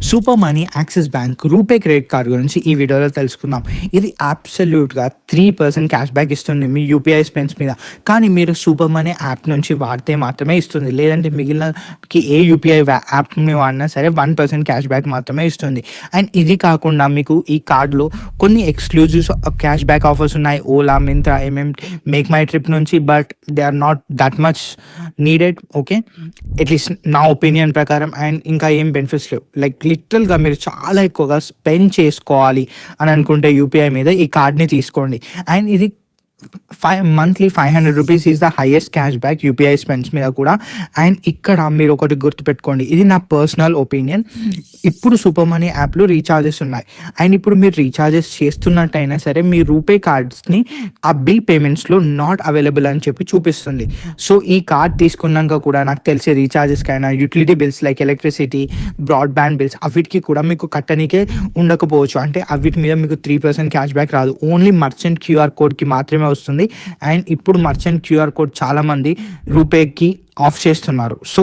Super money axis bank RuPay credit card గురించి ఈ వీడియోలో తెలుసుకుందాం. ఇది అబ్సల్యూట్‌గా 3% క్యాష్ బ్యాక్ ఇస్తుంది మీ యూపీఐ స్పెండ్స్ మీద. కానీ మీరు సూపర్ మనీ యాప్ నుంచి వాడితే మాత్రమే ఇస్తుంది. లేదంటే మిగిలినకి ఏ యూపీఐ యాప్‌ని వాడినా సరే 1% క్యాష్ బ్యాక్ మాత్రమే ఇస్తుంది. అండ్ ఇది కాకుండా మీకు ఈ కార్డ్‌లో కొన్ని ఎక్స్‌క్లూజివ్ క్యాష్ బ్యాక్ ఆఫర్స్ ఉన్నాయి. Ola, Myntra, MakeMyTrip నుంచి. But they are not that much needed. Okay, at least నా ఒపీనియన్ ప్రకారం. అండ్ ఇంకా ఏం బెనిఫిట్స్ లేవు. లైక్ లిటరల్గా మీరు చాలా ఎక్కువగా స్పెండ్ చేసుకోవాలి అని అనుకుంటే యూపీఐ మీద ఈ కార్డ్ని తీసుకోండి. అండ్ ఇది monthly 500 rupees is the highest cash back UPI spends మీద కూడా. అండ్ ఇక్కడ మీరు ఒకటి గుర్తుపెట్టుకోండి, ఇది నా పర్సనల్ ఒపీనియన్. ఇప్పుడు సూపర్ మనీ యాప్లో రీఛార్జెస్ ఉన్నాయి. అండ్ ఇప్పుడు మీరు రీఛార్జెస్ చేస్తున్నట్టయినా సరే మీ రూపే కార్డ్స్ని ఆ బిల్ పేమెంట్స్లో నాట్ అవైలబుల్ అని చెప్పి చూపిస్తుంది. సో ఈ కార్డ్ తీసుకున్నాక కూడా నాకు తెలిసే రీఛార్జెస్కైనా utility bills like electricity, broadband bills అవిటికి కూడా మీకు కట్టనికే ఉండకపోవచ్చు. అంటే అవిటి మీద మీకు 3% క్యాష్ బ్యాక్ రాదు. ఓన్లీ మర్చెంట్ క్యూఆర్ కోడ్కి మాత్రమే వస్తుంది. అండ్ ఇప్పుడు మర్చెంట్ క్యూఆర్ కోడ్ చాలా మంది రూపేకి ఆఫ్ చేస్తున్నారు. సో